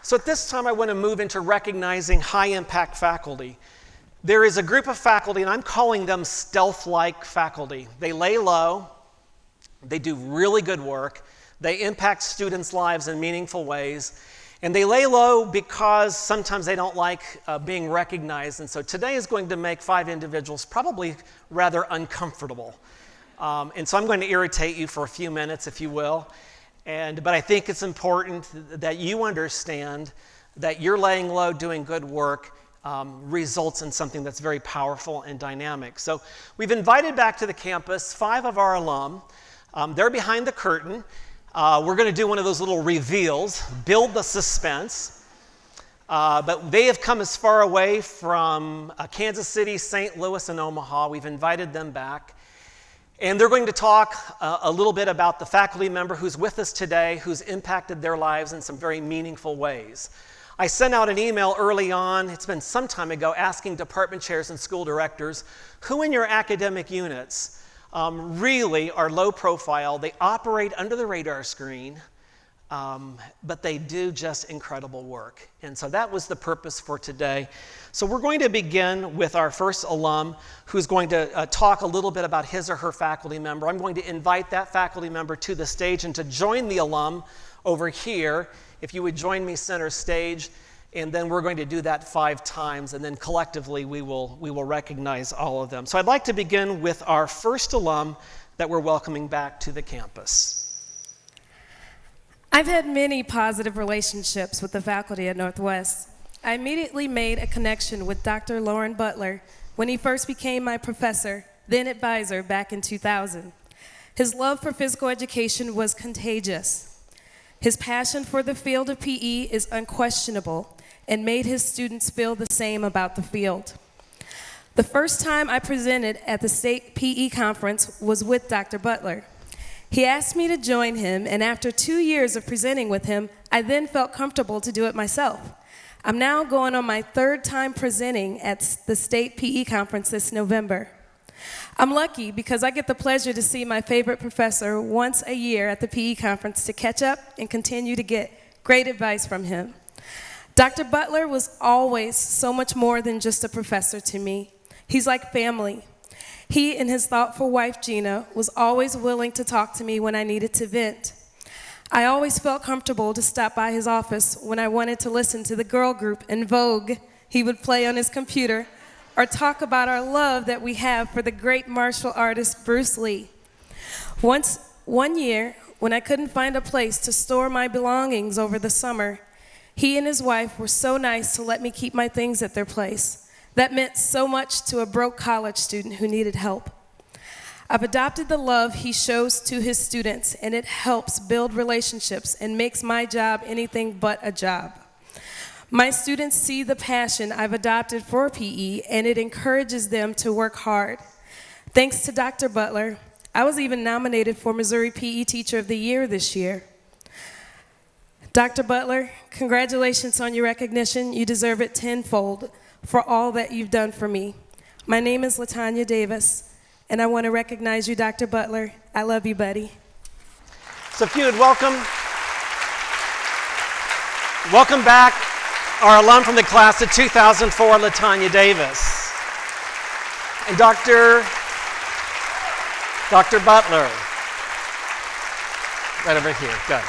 So at this time, I want to move into recognizing high-impact faculty. There is a group of faculty, and I'm calling them stealth-like faculty. They lay low, they do really good work, they impact students' lives in meaningful ways, and they lay low because sometimes they don't like being recognized. And so today is going to make 5 individuals probably rather uncomfortable. And so I'm going to irritate you for a few minutes, if you will. But I think it's important that you understand that you're laying low, doing good work, results in something that's very powerful and dynamic. So we've invited back to the campus 5 of our alum. They're behind the curtain. We're going to do one of those little reveals, build the suspense. But they have come as far away from Kansas City, St. Louis, and Omaha. We've invited them back. And they're going to talk a little bit about the faculty member who's with us today, who's impacted their lives in some very meaningful ways. I sent out an email early on, it's been some time ago, asking department chairs and school directors, who in your academic units really are low profile, they operate under the radar screen, but they do just incredible work. And so that was the purpose for today. So we're going to begin with our first alum who's going to talk a little bit about his or her faculty member. I'm going to invite that faculty member to the stage and to join the alum over here. If you would join me center stage, and then we're going to do that 5 times, and then collectively we will recognize all of them. So I'd like to begin with our first alum that we're welcoming back to the campus. I've had many positive relationships with the faculty at Northwest. I immediately made a connection with Dr. Lauren Butler when he first became my professor, then advisor, back in 2000. His love for physical education was contagious. His passion for the field of PE is unquestionable and made his students feel the same about the field. The first time I presented at the state PE conference was with Dr. Butler. He asked me to join him, and after 2 years of presenting with him, I then felt comfortable to do it myself. I'm now going on my 3rd time presenting at the state PE conference this November. I'm lucky because I get the pleasure to see my favorite professor once a year at the PE conference to catch up and continue to get great advice from him. Dr. Butler was always so much more than just a professor to me. He's like family. He and his thoughtful wife, Gina, was always willing to talk to me when I needed to vent. I always felt comfortable to stop by his office when I wanted to listen to the girl group in Vogue he would play on his computer, or talk about our love that we have for the great martial artist Bruce Lee. One year, when I couldn't find a place to store my belongings over the summer, he and his wife were so nice to let me keep my things at their place. That meant so much to a broke college student who needed help. I've adopted the love he shows to his students, and it helps build relationships and makes my job anything but a job. My students see the passion I've adopted for PE, and it encourages them to work hard. Thanks to Dr. Butler, I was even nominated for Missouri PE Teacher of the Year this year. Dr. Butler, congratulations on your recognition. You deserve it tenfold for all that you've done for me. My name is LaTanya Davis, and I want to recognize you, Dr. Butler. I love you, buddy. So if you would welcome back our alum from the class of 2004, LaTanya Davis. And Dr. Butler. Right over here, good.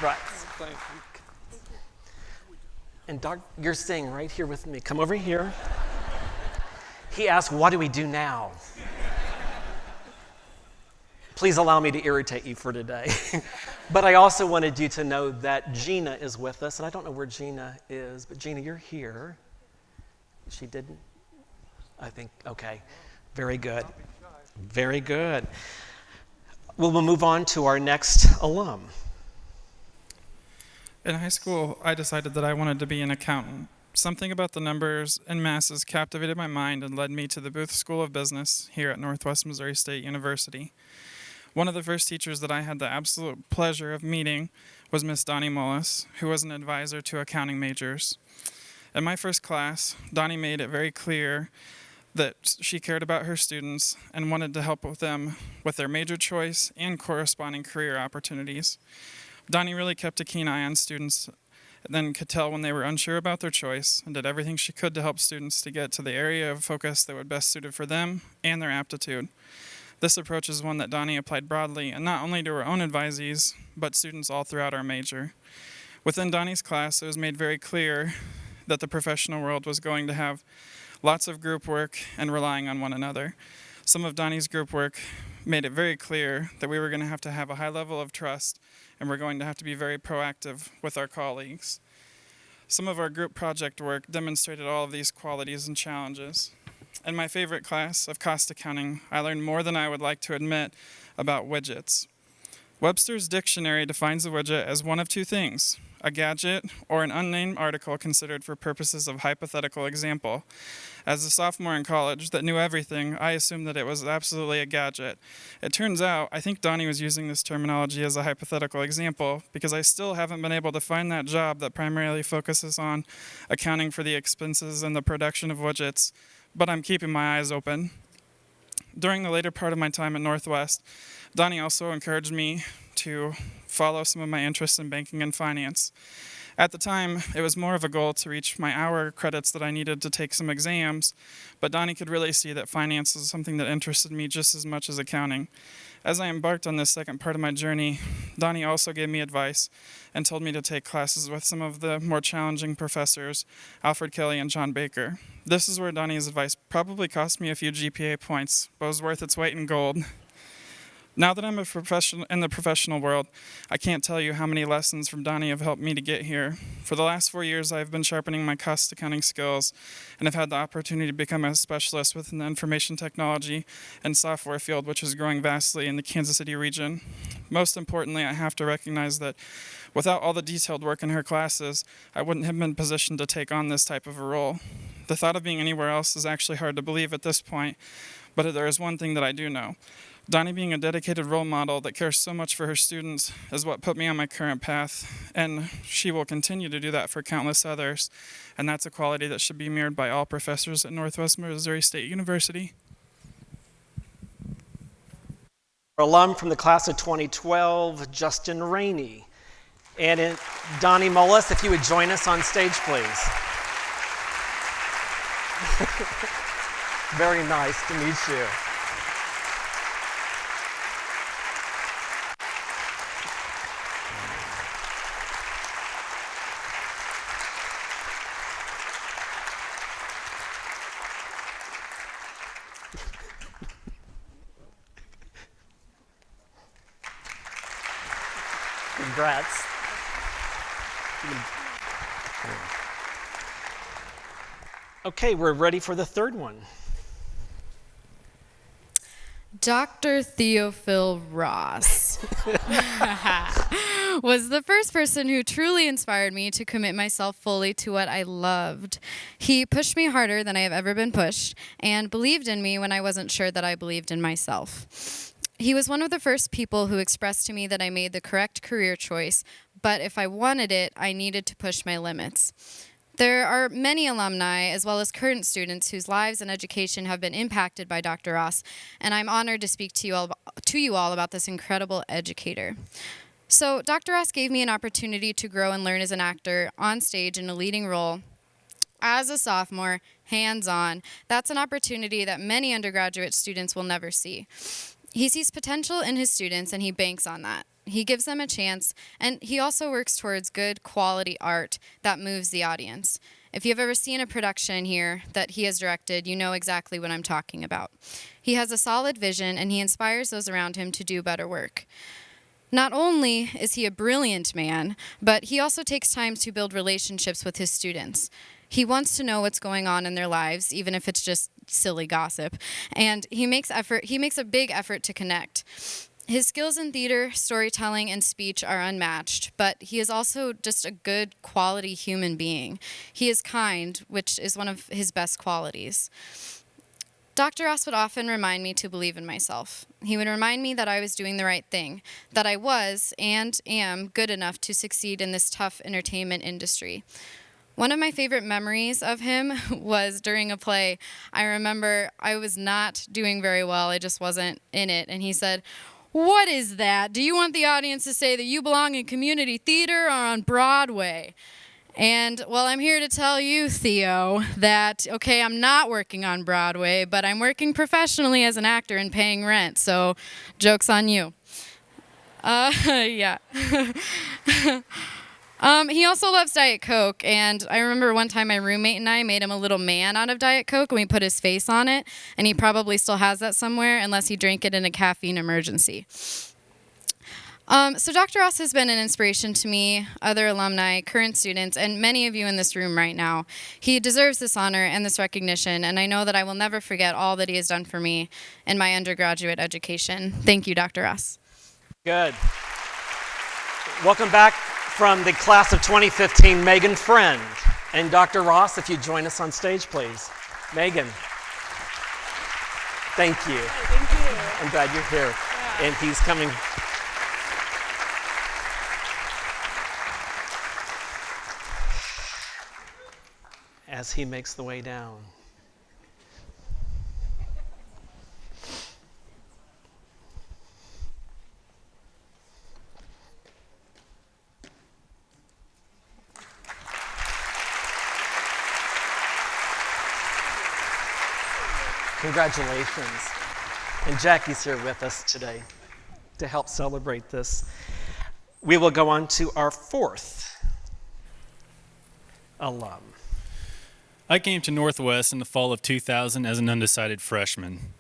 Right. And Doc, you're staying right here with me. Come over here. He asked, what do we do now? Please allow me to irritate you for today. But I also wanted you to know that Gina is with us. And I don't know where Gina is, but Gina, you're here. She didn't? I think, okay. Very good. Very good. We'll move on to our next alum. In high school, I decided that I wanted to be an accountant. Something about the numbers and masses captivated my mind and led me to the Booth School of Business here at Northwest Missouri State University. One of the first teachers that I had the absolute pleasure of meeting was Miss Donna Mullis, who was an advisor to accounting majors. In my first class, Donnie made it very clear that she cared about her students and wanted to help with them with their major choice and corresponding career opportunities. Donnie really kept a keen eye on students, then could tell when they were unsure about their choice, and did everything she could to help students to get to the area of focus that would best suited for them and their aptitude. This approach is one that Donnie applied broadly, and not only to her own advisees, but students all throughout our major. Within Donnie's class, it was made very clear that the professional world was going to have lots of group work and relying on one another. Some of Donnie's group work made it very clear that we were going to have a high level of trust, and we're going to have to be very proactive with our colleagues. Some of our group project work demonstrated all of these qualities and challenges. In my favorite class of cost accounting, I learned more than I would like to admit about widgets. Webster's dictionary defines a widget as one of two things: a gadget or an unnamed article considered for purposes of hypothetical example. As a sophomore in college that knew everything, I assumed that it was absolutely a gadget. It turns out, I think Donnie was using this terminology as a hypothetical example because I still haven't been able to find that job that primarily focuses on accounting for the expenses and the production of widgets, but I'm keeping my eyes open. During the later part of my time at Northwest, Donnie also encouraged me to follow some of my interests in banking and finance. At the time, it was more of a goal to reach my hour credits that I needed to take some exams, but Donnie could really see that finance was something that interested me just as much as accounting. As I embarked on this second part of my journey, Donnie also gave me advice and told me to take classes with some of the more challenging professors, Alfred Kelly and John Baker. This is where Donnie's advice probably cost me a few GPA points, but was worth its weight in gold. Now that I'm in the professional world, I can't tell you how many lessons from Donnie have helped me to get here. For the last 4 years, I've been sharpening my cost accounting skills and have had the opportunity to become a specialist within the information technology and software field, which is growing vastly in the Kansas City region. Most importantly, I have to recognize that without all the detailed work in her classes, I wouldn't have been positioned to take on this type of a role. The thought of being anywhere else is actually hard to believe at this point, but there is one thing that I do know. Donnie being a dedicated role model that cares so much for her students is what put me on my current path, and she will continue to do that for countless others, and that's a quality that should be mirrored by all professors at Northwest Missouri State University. Alum from the class of 2012, Justin Rainey. And Donna Mullis, if you would join us on stage, please. Very nice to meet you. Congrats. Okay, we're ready for the third one. Dr. Theo Ross was the first person who truly inspired me to commit myself fully to what I loved. He pushed me harder than I have ever been pushed and believed in me when I wasn't sure that I believed in myself. He was one of the first people who expressed to me that I made the correct career choice, but if I wanted it, I needed to push my limits. There are many alumni, as well as current students, whose lives and education have been impacted by Dr. Ross, and I'm honored to speak to you all about this incredible educator. So, Dr. Ross gave me an opportunity to grow and learn as an actor on stage in a leading role. As a sophomore, hands-on, that's an opportunity that many undergraduate students will never see. He sees potential in his students, and he banks on that. He gives them a chance, and he also works towards good quality art that moves the audience. If you've ever seen a production here that he has directed, you know exactly what I'm talking about. He has a solid vision, and he inspires those around him to do better work. Not only is he a brilliant man, but he also takes time to build relationships with his students. He wants to know what's going on in their lives, even if it's just silly gossip, and he makes a big effort to connect. His skills in theater, storytelling, and speech are unmatched, but he is also just a good quality human being. He is kind, which is one of his best qualities. Dr. Ross would often remind me to believe in myself. He would remind me that I was doing the right thing, that I was and am good enough to succeed in this tough entertainment industry. One of my favorite memories of him was during a play. I remember I was not doing very well. I just wasn't in it. And he said, "What is that? Do you want the audience to say that you belong in community theater or on Broadway?" And, well, I'm here to tell you, Theo, that, okay, I'm not working on Broadway, but I'm working professionally as an actor and paying rent, so joke's on you. Yeah. He also loves Diet Coke, and I remember one time my roommate and I made him a little man out of Diet Coke, and we put his face on it, and he probably still has that somewhere, unless he drank it in a caffeine emergency. So Dr. Ross has been an inspiration to me, other alumni, current students, and many of you in this room right now. He deserves this honor and this recognition, and I know that I will never forget all that he has done for me in my undergraduate education. Thank you, Dr. Ross. Good. Welcome back from the class of 2015, Megan Friend. And Dr. Ross, if you'd join us on stage, please. Megan. Thank you. Thank you. I'm glad you're here. Yeah. And he's coming. As he makes the way down. Congratulations. And Jackie's here with us today to help celebrate this. We will go on to our fourth alum. I came to Northwest in the fall of 2000 as an undecided freshman.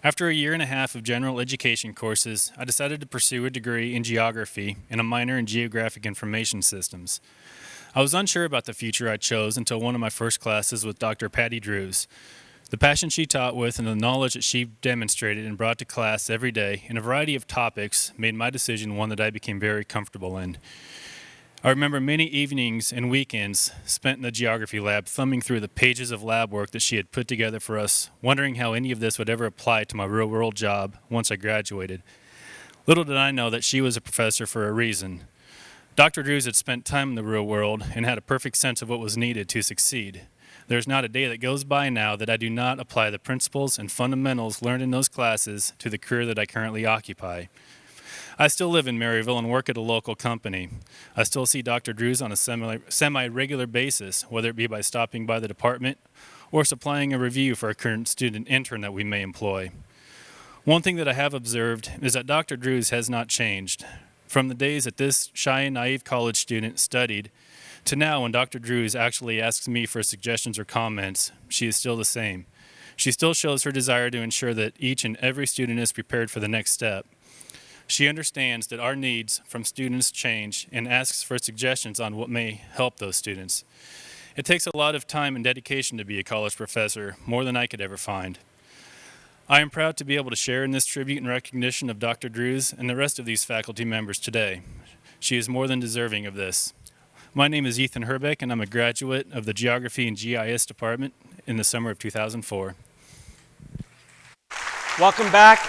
After a year and a half of general education courses, I decided to pursue a degree in geography and a minor in geographic information systems. I was unsure about the future I chose until one of my first classes with Dr. Patty Drews. The passion she taught with and the knowledge that she demonstrated and brought to class every day in a variety of topics made my decision one that I became very comfortable in. I remember many evenings and weekends spent in the geography lab thumbing through the pages of lab work that she had put together for us, wondering how any of this would ever apply to my real-world job once I graduated. Little did I know that she was a professor for a reason. Dr. Drews had spent time in the real world and had a perfect sense of what was needed to succeed. There's not a day that goes by now that I do not apply the principles and fundamentals learned in those classes to the career that I currently occupy. I still live in Maryville and work at a local company. I still see Dr. Drews on a semi-regular basis, whether it be by stopping by the department or supplying a review for a current student intern that we may employ. One thing that I have observed is that Dr. Drews has not changed. From the days that this shy and naive college student studied to now when Dr. Drews actually asks me for suggestions or comments, she is still the same. She still shows her desire to ensure that each and every student is prepared for the next step. She understands that our needs from students change and asks for suggestions on what may help those students. It takes a lot of time and dedication to be a college professor, more than I could ever find. I am proud to be able to share in this tribute and recognition of Dr. Drews and the rest of these faculty members today. She is more than deserving of this. My name is Ethan Hrbek, and I'm a graduate of the Geography and GIS department in the summer of 2004. Welcome back,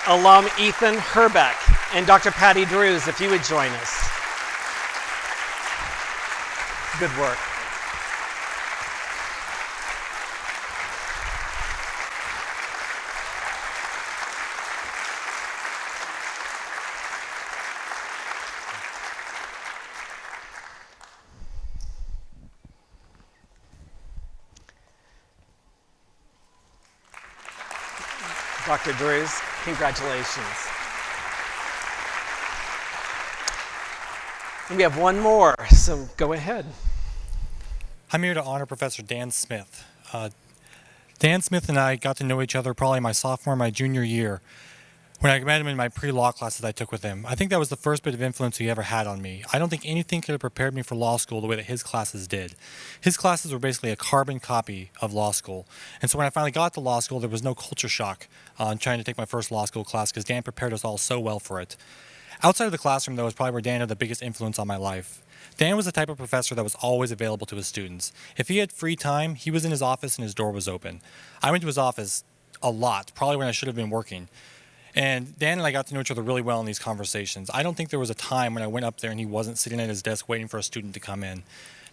alum Ethan Hrbek. And Dr. Patty Drews, if you would join us. Good work. Dr. Drews, congratulations. And we have one more, so go ahead. I'm here to honor Professor Dan Smith. Dan Smith and I got to know each other probably my sophomore and my junior year when I met him in my pre-law classes I took with him. I think that was the first bit of influence he ever had on me. I don't think anything could have prepared me for law school the way that his classes did. His classes were basically a carbon copy of law school. And so when I finally got to law school, there was no culture shock on trying to take my first law school class because Dan prepared us all so well for it. Outside of the classroom, though, is probably where Dan had the biggest influence on my life. Dan was the type of professor that was always available to his students. If he had free time, he was in his office and his door was open. I went to his office a lot, probably when I should have been working. And Dan and I got to know each other really well in these conversations. I don't think there was a time when I went up there and he wasn't sitting at his desk waiting for a student to come in.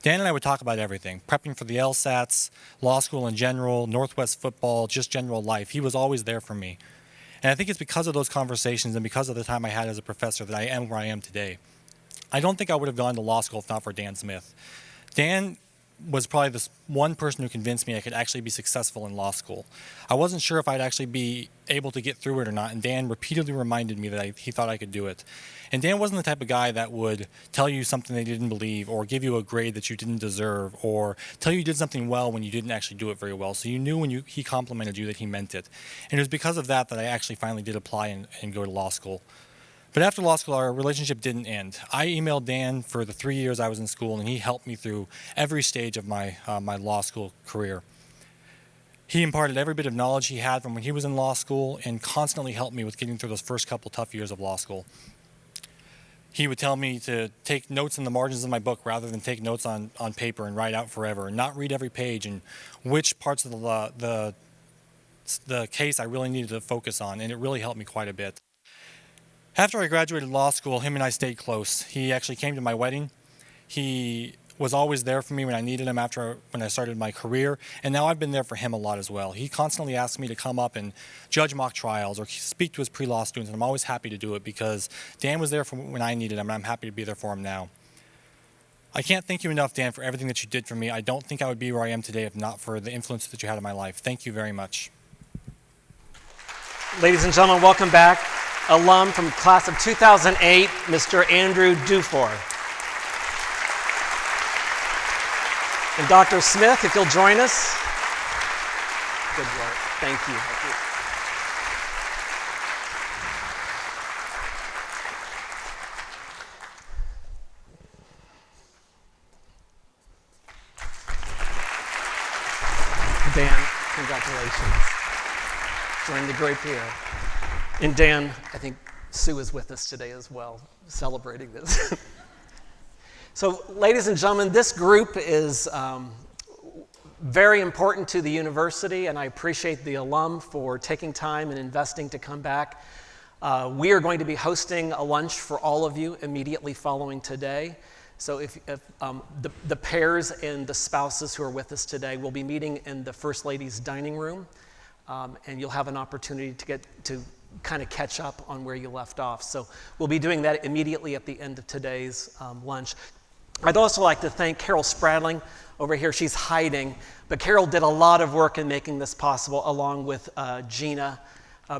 Dan and I would talk about everything, prepping for the LSATs, law school in general, Northwest football, just general life. He was always there for me. And I think it's because of those conversations and because of the time I had as a professor that I am where I am today. I don't think I would have gone to law school if not for Dan Smith. Dan was probably the one person who convinced me I could actually be successful in law school. I wasn't sure if I'd actually be able to get through it or not, and Dan repeatedly reminded me that he thought I could do it. And Dan wasn't the type of guy that would tell you something they didn't believe, or give you a grade that you didn't deserve, or tell you did something well when you didn't actually do it very well. So you knew when he complimented you that he meant it. And it was because of that that I actually finally did apply and go to law school. But after law school, our relationship didn't end. I emailed Dan for the 3 years I was in school, and he helped me through every stage of my law school career. He imparted every bit of knowledge he had from when he was in law school and constantly helped me with getting through those first couple tough years of law school. He would tell me to take notes in the margins of my book rather than take notes on paper and write out forever, and not read every page, and which parts of the case I really needed to focus on, and it really helped me quite a bit. After I graduated law school, him and I stayed close. He actually came to my wedding. He was always there for me when I needed him when I started my career, and now I've been there for him a lot as well. He constantly asks me to come up and judge mock trials or speak to his pre-law students, and I'm always happy to do it because Dan was there for when I needed him, and I'm happy to be there for him now. I can't thank you enough, Dan, for everything that you did for me. I don't think I would be where I am today if not for the influence that you had in my life. Thank you very much. Ladies and gentlemen, welcome back. Alum from class of 2008, Mr. Andrew Dufour. And Dr. Smith, if you'll join us. Good work. Thank you. Dan, congratulations. Join the group here. And Dan, I think Sue is with us today as well, celebrating this. So, ladies and gentlemen, this group is very important to the university, and I appreciate the alum for taking time and investing to come back. We are going to be hosting a lunch for all of you immediately following today. So if the pairs and the spouses who are with us today will be meeting in the First Lady's dining room, and you'll have an opportunity to get to kind of catch up on where you left off. So we'll be doing that immediately at the end of today's lunch. I'd also like to thank Carol Spradling over here. She's hiding, but Carol did a lot of work in making this possible along with Gina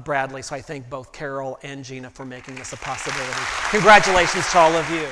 Bradley. So I thank both Carol and Gina for making this a possibility. Congratulations to all of you.